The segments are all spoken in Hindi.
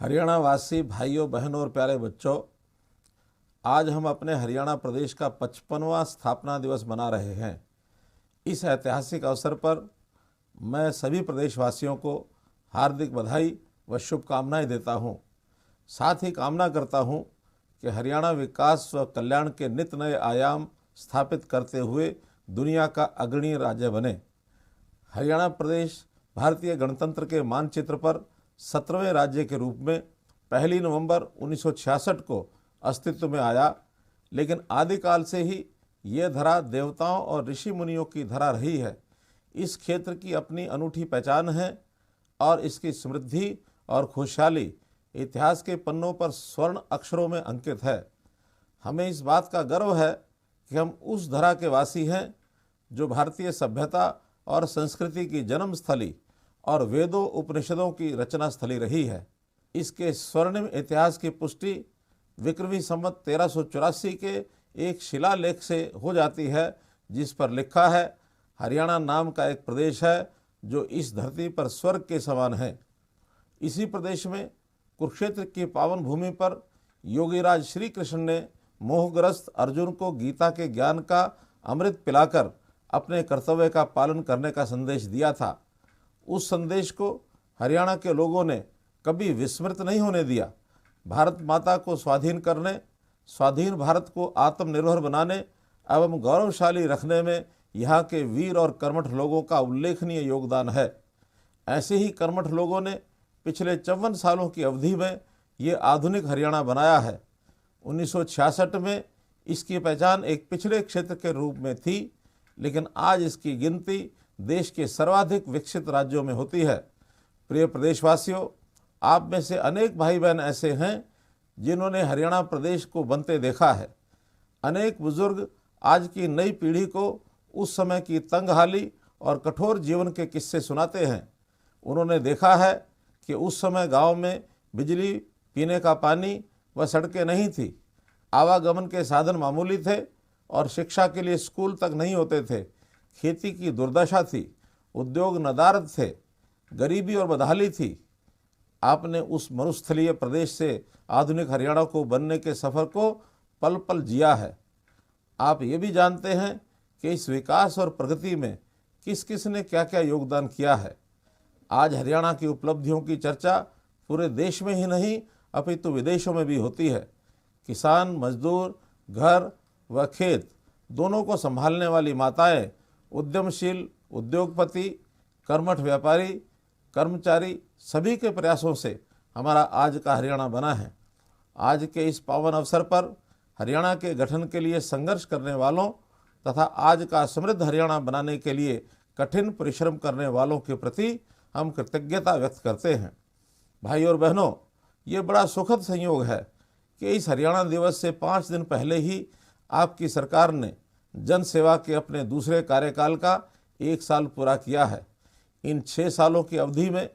हरियाणा वासी भाइयों बहनों और प्यारे बच्चों, आज हम अपने हरियाणा प्रदेश का 55वां स्थापना दिवस मना रहे हैं। इस ऐतिहासिक अवसर पर मैं सभी प्रदेशवासियों को हार्दिक बधाई व शुभकामनाएं देता हूं। साथ ही कामना करता हूं कि हरियाणा विकास व कल्याण के नित नए आयाम स्थापित करते हुए दुनिया का अग्रणी राज्य बने। हरियाणा प्रदेश भारतीय गणतंत्र के मानचित्र पर 17वें राज्य के रूप में 1 नवंबर 1966 को अस्तित्व में आया, लेकिन आदिकाल से ही ये धरा देवताओं और ऋषि मुनियों की धरा रही है। इस क्षेत्र की अपनी अनूठी पहचान है और इसकी समृद्धि और खुशहाली इतिहास के पन्नों पर स्वर्ण अक्षरों में अंकित है। हमें इस बात का गर्व है कि हम उस धरा के वासी हैं जो भारतीय सभ्यता और संस्कृति की जन्मस्थली और वेदों उपनिषदों की रचना स्थली रही है। इसके स्वर्णिम इतिहास की पुष्टि विक्रमी संवत 1384 के एक शिलालेख से हो जाती है, जिस पर लिखा है, हरियाणा नाम का एक प्रदेश है जो इस धरती पर स्वर्ग के समान है। इसी प्रदेश में कुरुक्षेत्र की पावन भूमि पर योगीराज श्री कृष्ण ने मोहग्रस्त अर्जुन को गीता के ज्ञान का अमृत पिलाकर अपने कर्तव्य का पालन करने का संदेश दिया था। उस संदेश को हरियाणा के लोगों ने कभी विस्मृत नहीं होने दिया। भारत माता को स्वाधीन करने, स्वाधीन भारत को आत्मनिर्भर बनाने एवं गौरवशाली रखने में यहाँ के वीर और कर्मठ लोगों का उल्लेखनीय योगदान है। ऐसे ही कर्मठ लोगों ने पिछले 54 सालों की अवधि में ये आधुनिक हरियाणा बनाया है। 1966 में इसकी पहचान एक पिछड़े क्षेत्र के रूप में थी, लेकिन आज इसकी गिनती देश के सर्वाधिक विकसित राज्यों में होती है। प्रिय प्रदेशवासियों, आप में से अनेक भाई बहन ऐसे हैं जिन्होंने हरियाणा प्रदेश को बनते देखा है। अनेक बुजुर्ग आज की नई पीढ़ी को उस समय की तंगहाली और कठोर जीवन के किस्से सुनाते हैं। उन्होंने देखा है कि उस समय गांव में बिजली, पीने का पानी व सड़कें नहीं थी, आवागमन के साधन मामूली थे और शिक्षा के लिए स्कूल तक नहीं होते थे। खेती की दुर्दशा थी, उद्योग नदारद थे, गरीबी और बदहाली थी। आपने उस मरुस्थलीय प्रदेश से आधुनिक हरियाणा को बनने के सफ़र को पल पल जिया है। आप ये भी जानते हैं कि इस विकास और प्रगति में किस किस ने क्या क्या योगदान किया है। आज हरियाणा की उपलब्धियों की चर्चा पूरे देश में ही नहीं अपितु विदेशों में भी होती है। किसान, मजदूर, घर व खेत दोनों को संभालने वाली माताएं, उद्यमशील उद्योगपति, कर्मठ व्यापारी, कर्मचारी, सभी के प्रयासों से हमारा आज का हरियाणा बना है। आज के इस पावन अवसर पर हरियाणा के गठन के लिए संघर्ष करने वालों तथा आज का समृद्ध हरियाणा बनाने के लिए कठिन परिश्रम करने वालों के प्रति हम कृतज्ञता व्यक्त करते हैं। भाई और बहनों, ये बड़ा सुखद संयोग है कि इस हरियाणा दिवस से 5 दिन पहले ही आपकी सरकार ने जन सेवा के अपने दूसरे कार्यकाल का 1 साल पूरा किया है। इन 6 सालों की अवधि में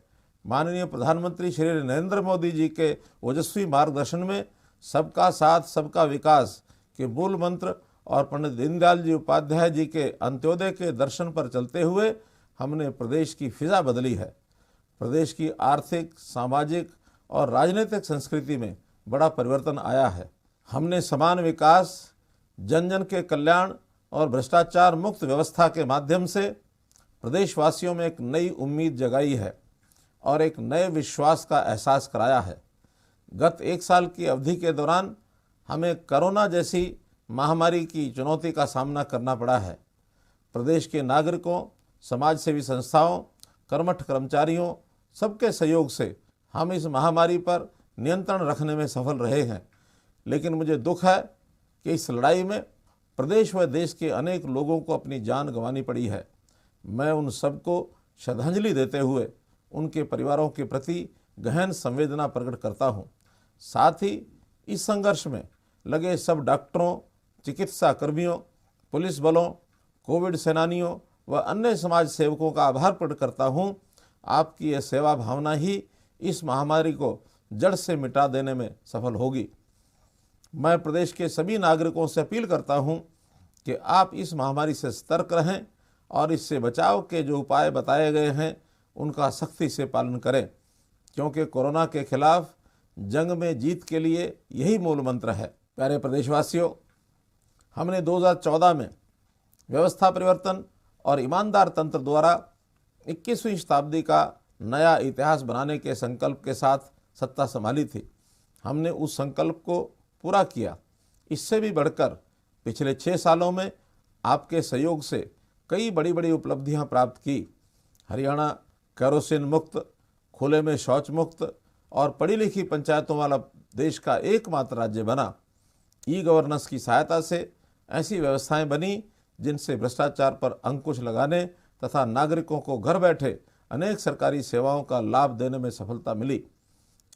माननीय प्रधानमंत्री श्री नरेंद्र मोदी जी के ओजस्वी मार्गदर्शन में सबका साथ सबका विकास के मूल मंत्र और पंडित दीनदयाल जी उपाध्याय जी के अंत्योदय के दर्शन पर चलते हुए हमने प्रदेश की फिजा बदली है। प्रदेश की आर्थिक, सामाजिक और राजनीतिक संस्कृति में बड़ा परिवर्तन आया है। हमने समान विकास, जन जन के कल्याण और भ्रष्टाचार मुक्त व्यवस्था के माध्यम से प्रदेशवासियों में एक नई उम्मीद जगाई है और एक नए विश्वास का एहसास कराया है। गत 1 साल की अवधि के दौरान हमें कोरोना जैसी महामारी की चुनौती का सामना करना पड़ा है। प्रदेश के नागरिकों, समाज सेवी संस्थाओं, कर्मठ कर्मचारियों सबके सहयोग से हम इस महामारी पर नियंत्रण रखने में सफल रहे हैं। लेकिन मुझे दुख है कि इस लड़ाई में प्रदेश व देश के अनेक लोगों को अपनी जान गंवानी पड़ी है। मैं उन सबको श्रद्धांजलि देते हुए उनके परिवारों के प्रति गहन संवेदना प्रकट करता हूँ। साथ ही इस संघर्ष में लगे सब डॉक्टरों, चिकित्सा कर्मियों, पुलिस बलों, कोविड सेनानियों व अन्य समाज सेवकों का आभार प्रकट करता हूँ। आपकी यह सेवा भावना ही इस महामारी को जड़ से मिटा देने में सफल होगी। मैं प्रदेश के सभी नागरिकों से अपील करता हूं कि आप इस महामारी से सतर्क रहें और इससे बचाव के जो उपाय बताए गए हैं उनका सख्ती से पालन करें, क्योंकि कोरोना के खिलाफ जंग में जीत के लिए यही मूल मंत्र है। प्यारे प्रदेशवासियों, हमने 2014 में व्यवस्था परिवर्तन और ईमानदार तंत्र द्वारा 21वीं शताब्दी का नया इतिहास बनाने के संकल्प के साथ सत्ता संभाली थी। हमने उस संकल्प को पूरा किया। इससे भी बढ़कर पिछले 6 सालों में आपके सहयोग से कई बड़ी बड़ी उपलब्धियां प्राप्त की। हरियाणा केरोसिन मुक्त, खुले में शौच मुक्त और पढ़ी लिखी पंचायतों वाला देश का एकमात्र राज्य बना। ई गवर्नेंस की सहायता से ऐसी व्यवस्थाएं बनी जिनसे भ्रष्टाचार पर अंकुश लगाने तथा नागरिकों को घर बैठे अनेक सरकारी सेवाओं का लाभ देने में सफलता मिली।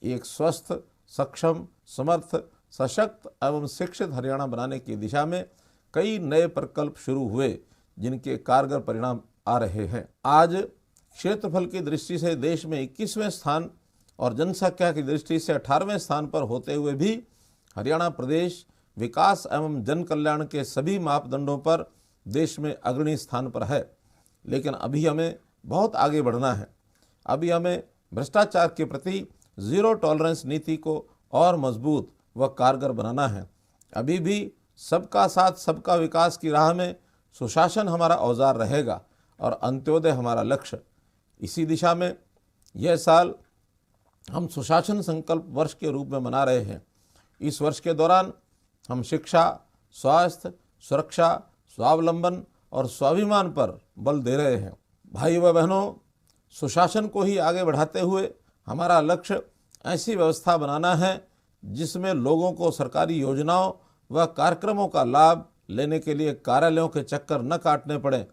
एक स्वस्थ, सक्षम, समर्थ, सशक्त एवं शिक्षित हरियाणा बनाने की दिशा में कई नए प्रकल्प शुरू हुए जिनके कारगर परिणाम आ रहे हैं। आज क्षेत्रफल की दृष्टि से देश में 21वें स्थान और जनसंख्या की दृष्टि से 18वें स्थान पर होते हुए भी हरियाणा प्रदेश विकास एवं जन कल्याण के सभी मापदंडों पर देश में अग्रणी स्थान पर है। लेकिन अभी हमें बहुत आगे बढ़ना है। अभी हमें भ्रष्टाचार के प्रति जीरो टॉलरेंस नीति को और मजबूत व कारगर बनाना है। अभी भी सबका साथ सबका विकास की राह में सुशासन हमारा औजार रहेगा और अंत्योदय हमारा लक्ष्य। इसी दिशा में यह साल हम सुशासन संकल्प वर्ष के रूप में मना रहे हैं। इस वर्ष के दौरान हम शिक्षा, स्वास्थ्य, सुरक्षा, स्वावलंबन और स्वाभिमान पर बल दे रहे हैं। भाई व बहनों, सुशासन को ही आगे बढ़ाते हुए हमारा लक्ष्य ऐसी व्यवस्था बनाना है जिसमें लोगों को सरकारी योजनाओं व कार्यक्रमों का लाभ लेने के लिए कार्यालयों के चक्कर न काटने पड़े,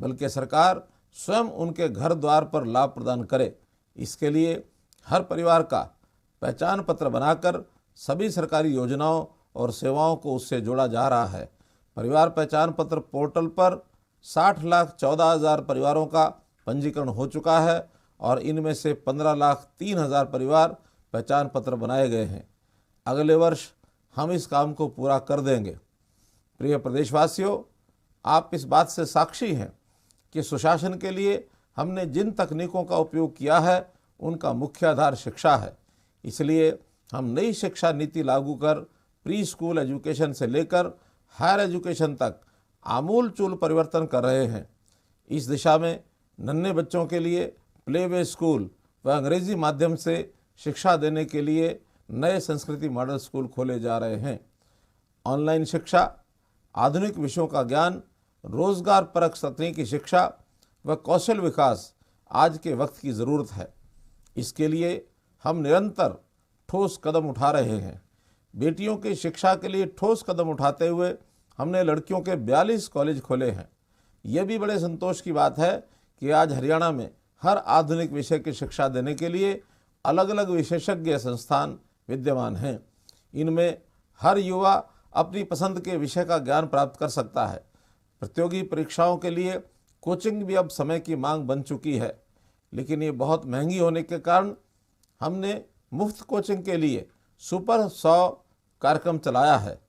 बल्कि सरकार स्वयं उनके घर द्वार पर लाभ प्रदान करे। इसके लिए हर परिवार का पहचान पत्र बनाकर सभी सरकारी योजनाओं और सेवाओं को उससे जोड़ा जा रहा है। परिवार पहचान पत्र पोर्टल पर 60,14,000 परिवारों का पंजीकरण हो चुका है और इनमें से 15,03,000 परिवार पहचान पत्र बनाए गए हैं। अगले वर्ष हम इस काम को पूरा कर देंगे। प्रिय प्रदेशवासियों, आप इस बात से साक्षी हैं कि सुशासन के लिए हमने जिन तकनीकों का उपयोग किया है उनका मुख्य आधार शिक्षा है। इसलिए हम नई शिक्षा नीति लागू कर प्री स्कूल एजुकेशन से लेकर हायर एजुकेशन तक आमूल-चूल परिवर्तन कर रहे हैं। इस दिशा में नन्हे बच्चों के लिए प्ले वे स्कूल व अंग्रेजी माध्यम से शिक्षा देने के लिए नए संस्कृति मॉडल स्कूल खोले जा रहे हैं। ऑनलाइन शिक्षा, आधुनिक विषयों का ज्ञान, रोजगार परक तकनीकी शिक्षा व कौशल विकास आज के वक्त की ज़रूरत है। इसके लिए हम निरंतर ठोस कदम उठा रहे हैं। बेटियों की शिक्षा के लिए ठोस कदम उठाते हुए हमने लड़कियों के 42 कॉलेज खोले हैं। यह भी बड़े संतोष की बात है कि आज हरियाणा में हर आधुनिक विषय की शिक्षा देने के लिए अलग अलग विशेषज्ञ संस्थान विद्यमान हैं। इनमें हर युवा अपनी पसंद के विषय का ज्ञान प्राप्त कर सकता है। प्रतियोगी परीक्षाओं के लिए कोचिंग भी अब समय की मांग बन चुकी है, लेकिन ये बहुत महंगी होने के कारण हमने मुफ्त कोचिंग के लिए सुपर 100 कार्यक्रम चलाया है,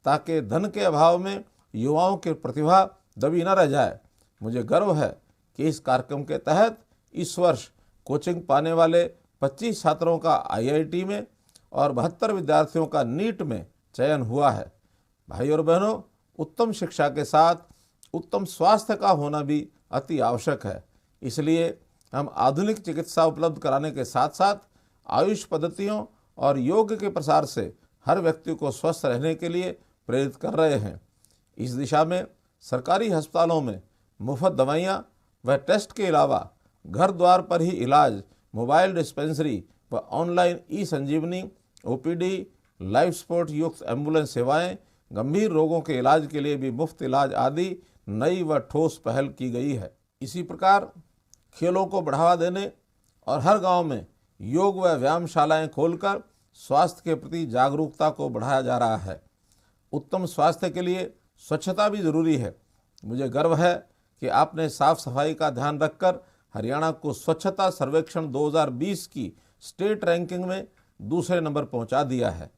ताकि धन के अभाव में युवाओं की प्रतिभा दबी न रह जाए। मुझे गर्व है कि इस कार्यक्रम के तहत इस वर्ष कोचिंग पाने वाले 25 छात्रों का IIT में और 72 विद्यार्थियों का नीट में चयन हुआ है। भाई और बहनों, उत्तम शिक्षा के साथ उत्तम स्वास्थ्य का होना भी अति आवश्यक है। इसलिए हम आधुनिक चिकित्सा उपलब्ध कराने के साथ साथ आयुष पद्धतियों और योग के प्रसार से हर व्यक्ति को स्वस्थ रहने के लिए प्रेरित कर रहे हैं। इस दिशा में सरकारी अस्पतालों में मुफ्त दवाइयाँ व टेस्ट के अलावा घर द्वार पर ही इलाज, मोबाइल डिस्पेंसरी व ऑनलाइन ई-संजीवनी, OPD, लाइफ सपोर्ट युक्त एम्बुलेंस सेवाएं, गंभीर रोगों के इलाज के लिए भी मुफ्त इलाज आदि नई व ठोस पहल की गई है। इसी प्रकार खेलों को बढ़ावा देने और हर गांव में योग व व्यायामशालाएं खोलकर स्वास्थ्य के प्रति जागरूकता को बढ़ाया जा रहा है। उत्तम स्वास्थ्य के लिए स्वच्छता भी जरूरी है। मुझे गर्व है कि आपने साफ सफाई का ध्यान रखकर हरियाणा को स्वच्छता सर्वेक्षण 2020 की स्टेट रैंकिंग में दूसरे नंबर पहुंचा दिया है।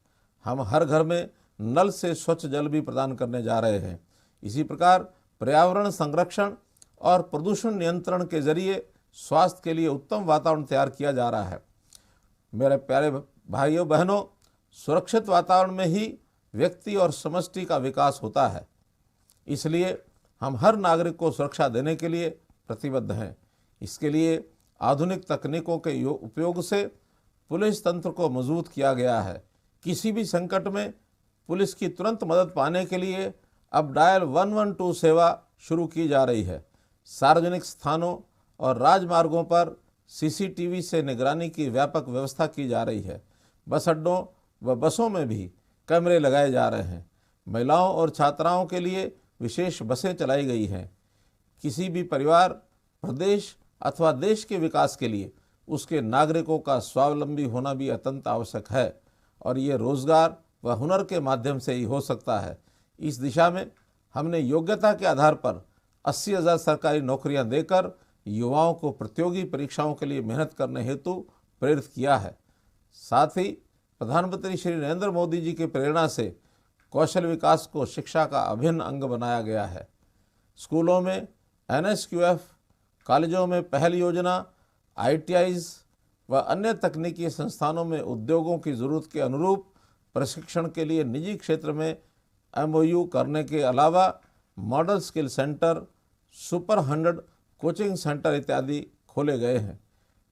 हम हर घर में नल से स्वच्छ जल भी प्रदान करने जा रहे हैं। इसी प्रकार पर्यावरण संरक्षण और प्रदूषण नियंत्रण के जरिए स्वास्थ्य के लिए उत्तम वातावरण तैयार किया जा रहा है। मेरे प्यारे भाइयों बहनों, सुरक्षित वातावरण में ही व्यक्ति और समष्टि का विकास होता है। इसलिए हम हर नागरिक को सुरक्षा देने के लिए प्रतिबद्ध हैं। इसके लिए आधुनिक तकनीकों के उपयोग से पुलिस तंत्र को मजबूत किया गया है। किसी भी संकट में पुलिस की तुरंत मदद पाने के लिए अब डायल 112 सेवा शुरू की जा रही है। सार्वजनिक स्थानों और राजमार्गों पर सीसीटीवी से निगरानी की व्यापक व्यवस्था की जा रही है। बस अड्डों व बसों में भी कैमरे लगाए जा रहे हैं। महिलाओं और छात्राओं के लिए विशेष बसें चलाई गई हैं। किसी भी परिवार, प्रदेश अथवा देश के विकास के लिए उसके नागरिकों का स्वावलंबी होना भी अत्यंत आवश्यक है और ये रोजगार व हुनर के माध्यम से ही हो सकता है। इस दिशा में हमने योग्यता के आधार पर 80,000 सरकारी नौकरियां देकर युवाओं को प्रतियोगी परीक्षाओं के लिए मेहनत करने हेतु प्रेरित किया है। साथ ही प्रधानमंत्री श्री नरेंद्र मोदी जी की प्रेरणा से कौशल विकास को शिक्षा का अभिन्न अंग बनाया गया है। स्कूलों में NSQF, कॉलेजों में पहल योजना, ITIs व अन्य तकनीकी संस्थानों में उद्योगों की ज़रूरत के अनुरूप प्रशिक्षण के लिए निजी क्षेत्र में MOU करने के अलावा model skill centre, super 100 coaching centre इत्यादि खोले गए हैं।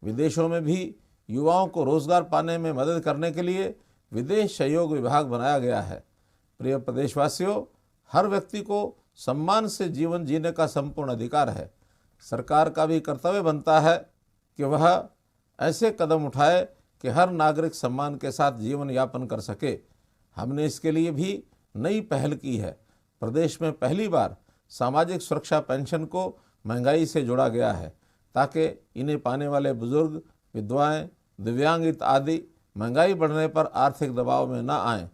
विदेशों में भी युवाओं को रोजगार पाने में मदद करने के लिए विदेश सहयोग विभाग बनाया गया है। प्रिय प्रदेशवासियों, हर व्यक्ति को सम्मान से जीवन जीने का संपूर्ण अधिकार है। सरकार का भी कर्तव्य बनता है कि वह ऐसे कदम उठाए कि हर नागरिक सम्मान के साथ जीवन यापन कर सके। हमने इसके लिए भी नई पहल की है। प्रदेश में पहली बार सामाजिक सुरक्षा पेंशन को महंगाई से जोड़ा गया है ताकि इन्हें पाने वाले बुजुर्ग, विधवाएं, दिव्यांगित आदि महंगाई बढ़ने पर आर्थिक दबाव में न आएं।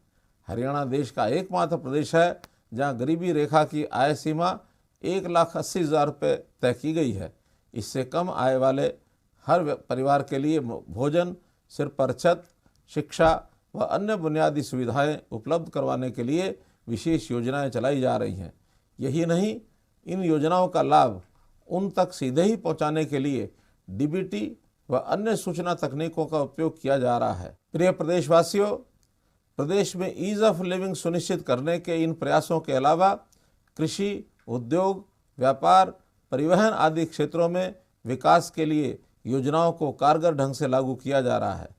हरियाणा देश का एकमात्र प्रदेश है जहां गरीबी रेखा की आय सीमा 1,80,000 रुपये तय की गई है। इससे कम आय वाले हर परिवार के लिए भोजन, सिर पर छत, शिक्षा व अन्य बुनियादी सुविधाएं उपलब्ध करवाने के लिए विशेष योजनाएं चलाई जा रही हैं। यही नहीं, इन योजनाओं का लाभ उन तक सीधे ही पहुंचाने के लिए DBT व अन्य सूचना तकनीकों का उपयोग किया जा रहा है। प्रिय प्रदेशवासियों, प्रदेश में ईज ऑफ लिविंग सुनिश्चित करने के इन प्रयासों के अलावा कृषि, उद्योग, व्यापार, परिवहन आदि क्षेत्रों में विकास के लिए योजनाओं को कारगर ढंग से लागू किया जा रहा है।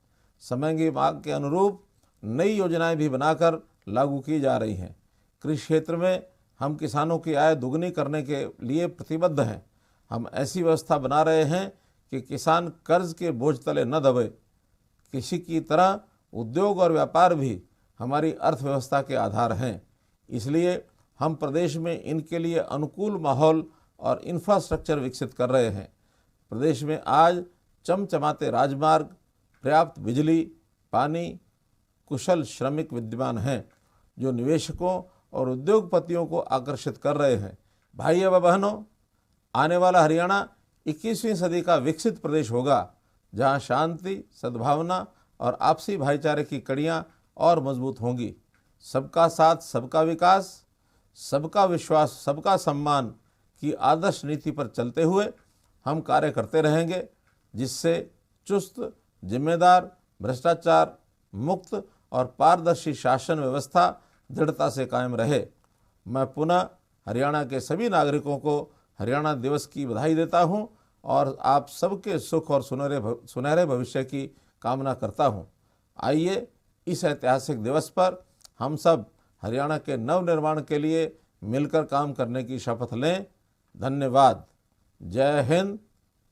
समय की मांग के अनुरूप नई योजनाएं भी बनाकर लागू की जा रही हैं। कृषि क्षेत्र में हम किसानों की आय दुगनी करने के लिए प्रतिबद्ध हैं। हम ऐसी व्यवस्था बना रहे हैं कि किसान कर्ज के बोझ तले न दबे। किसी की तरह उद्योग और व्यापार भी हमारी अर्थव्यवस्था के आधार हैं। इसलिए हम प्रदेश में इनके लिए अनुकूल माहौल और इंफ्रास्ट्रक्चर विकसित कर रहे हैं। प्रदेश में आज चमचमाते राजमार्ग, पर्याप्त बिजली, पानी, कुशल श्रमिक विद्यमान हैं जो निवेशकों और उद्योगपतियों को आकर्षित कर रहे हैं। भाइयों व बहनों, आने वाला हरियाणा 21वीं सदी का विकसित प्रदेश होगा जहां शांति, सद्भावना और आपसी भाईचारे की कड़ियां और मजबूत होंगी। सबका साथ, सबका विकास, सबका विश्वास, सबका सम्मान की आदर्श नीति पर चलते हुए हम कार्य करते रहेंगे, जिससे चुस्त, जिम्मेदार, भ्रष्टाचार मुक्त और पारदर्शी शासन व्यवस्था दृढ़ता से कायम रहे। मैं पुनः हरियाणा के सभी नागरिकों को हरियाणा दिवस की बधाई देता हूं और आप सबके सुख और सुनहरे भविष्य की कामना करता हूं। आइए इस ऐतिहासिक दिवस पर हम सब हरियाणा के नवनिर्माण के लिए मिलकर काम करने की शपथ लें। धन्यवाद। जय हिंद,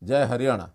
जय हरियाणा।